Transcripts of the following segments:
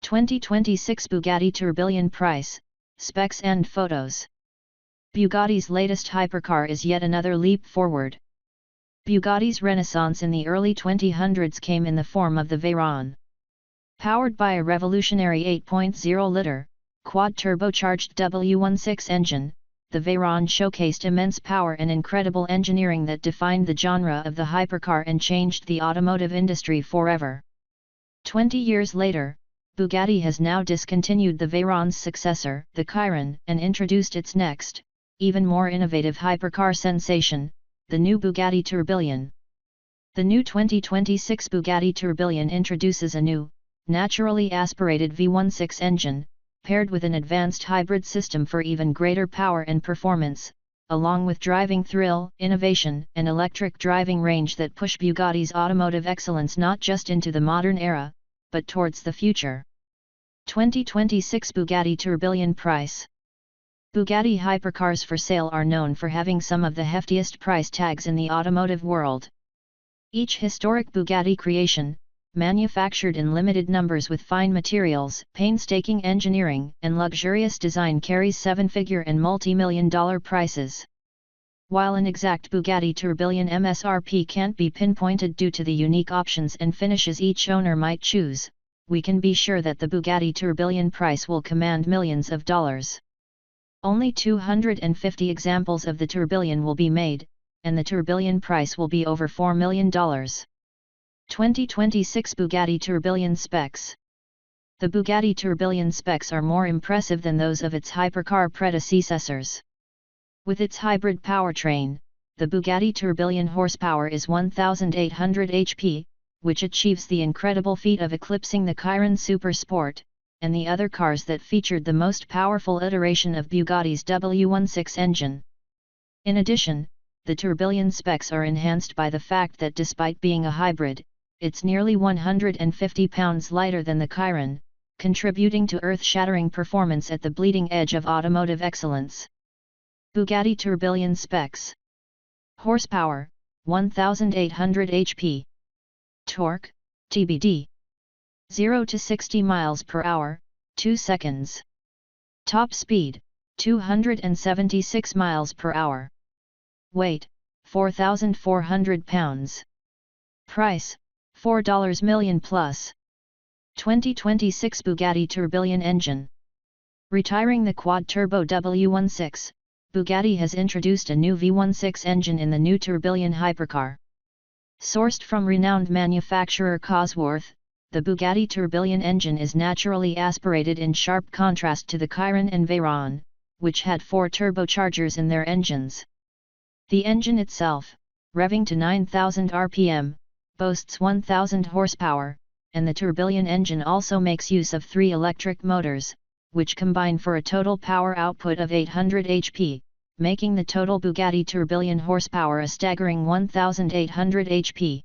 2026 Bugatti Tourbillon price, specs and photos. Bugatti's latest hypercar is yet another leap forward. Bugatti's renaissance in the early 2000s came in the form of the Veyron. Powered by a revolutionary 8.0-liter, quad-turbocharged V16 engine, the Veyron showcased immense power and incredible engineering that defined the genre of the hypercar and changed the automotive industry forever. 20 years later, Bugatti has now discontinued the Veyron's successor, the Chiron, and introduced its next, even more innovative hypercar sensation, the new Bugatti Tourbillon. The new 2026 Bugatti Tourbillon introduces a new, naturally aspirated V16 engine, paired with an advanced hybrid system for even greater power and performance, along with driving thrill, innovation, and electric driving range that push Bugatti's automotive excellence not just into the modern era, but towards the future. 2026 Bugatti Tourbillon price. Bugatti hypercars for sale are known for having some of the heftiest price tags in the automotive world. Each historic Bugatti creation, manufactured in limited numbers with fine materials, painstaking engineering, and luxurious design, carries seven-figure and multi-million-dollar prices. While an exact Bugatti Tourbillon MSRP can't be pinpointed due to the unique options and finishes each owner might choose, we can be sure that the Bugatti Tourbillon price will command millions of dollars. Only 250 examples of the Tourbillon will be made, and the Tourbillon price will be over $4 million. 2026 Bugatti Tourbillon specs. The Bugatti Tourbillon specs are more impressive than those of its hypercar predecessors. With its hybrid powertrain, the Bugatti Tourbillon horsepower is 1,800 HP, which achieves the incredible feat of eclipsing the Chiron Super Sport, and the other cars that featured the most powerful iteration of Bugatti's V16 engine. In addition, the Tourbillon specs are enhanced by the fact that despite being a hybrid, it's nearly 150 pounds lighter than the Chiron, contributing to earth-shattering performance at the bleeding edge of automotive excellence. Bugatti Tourbillon specs. Horsepower, 1,800 HP. Torque, TBD. 0 to 60 miles per hour, 2 seconds. Top speed, 276 miles per hour. Weight, 4,400 pounds. Price, $4 million plus. 2026 Bugatti Tourbillon engine. Retiring the quad-turbo V16, Bugatti has introduced a new V16 engine in the new Tourbillon hypercar. Sourced from renowned manufacturer Cosworth, the Bugatti Tourbillon engine is naturally aspirated in sharp contrast to the Chiron and Veyron, which had 4 turbochargers in their engines. The engine itself, revving to 9,000 rpm, boasts 1,000 horsepower, and the Tourbillon engine also makes use of 3 electric motors, which combine for a total power output of 800 HP, making the total Bugatti Tourbillon horsepower a staggering 1,800 HP.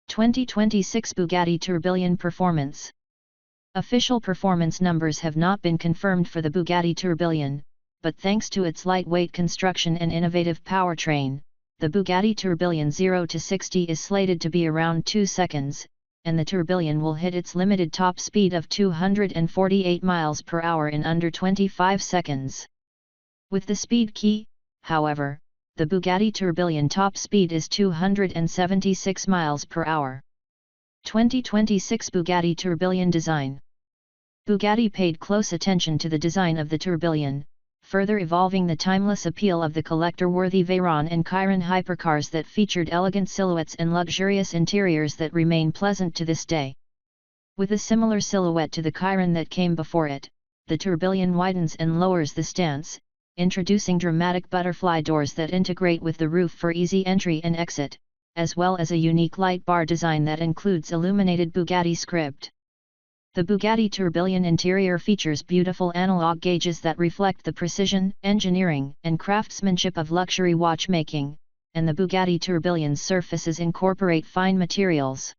2026 Bugatti Tourbillon performance. Official performance numbers have not been confirmed for the Bugatti Tourbillon, but thanks to its lightweight construction and innovative powertrain, the Bugatti Tourbillon 0 to 60 is slated to be around 2 seconds, and the Tourbillon will hit its limited top speed of 248 miles per hour in under 25 seconds. With the speed key, however, the Bugatti Tourbillon top speed is 276 miles per hour. 2026 Bugatti Tourbillon design. Bugatti paid close attention to the design of the Tourbillon, further evolving the timeless appeal of the collector-worthy Veyron and Chiron hypercars that featured elegant silhouettes and luxurious interiors that remain pleasant to this day. With a similar silhouette to the Chiron that came before it, the Tourbillon widens and lowers the stance, introducing dramatic butterfly doors that integrate with the roof for easy entry and exit, as well as a unique light bar design that includes illuminated Bugatti script. The Bugatti Tourbillon interior features beautiful analog gauges that reflect the precision, engineering, and craftsmanship of luxury watchmaking, and the Bugatti Tourbillon's surfaces incorporate fine materials.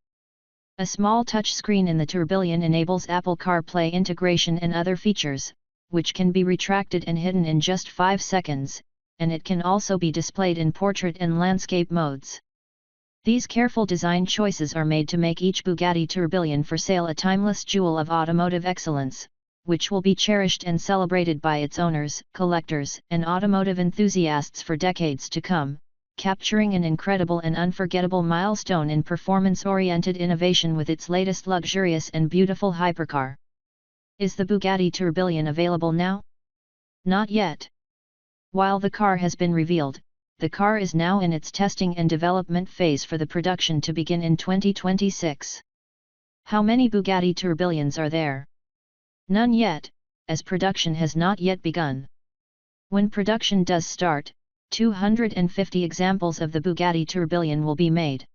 A small touchscreen in the Tourbillon enables Apple CarPlay integration and other features, which can be retracted and hidden in just 5 seconds, and it can also be displayed in portrait and landscape modes. These careful design choices are made to make each Bugatti tourbillon for sale a timeless jewel of automotive excellence, which will be cherished and celebrated by its owners, collectors, and automotive enthusiasts for decades to come, capturing an incredible and unforgettable milestone in performance-oriented innovation with its latest luxurious and beautiful hypercar. Is the Bugatti tourbillon available now? Not yet. While the car has been revealed, the car is now in its testing and development phase for the production to begin in 2026. How many Bugatti tourbillons are there? None yet, as production has not yet begun. When production does start, 250 examples of the Bugatti tourbillon will be made.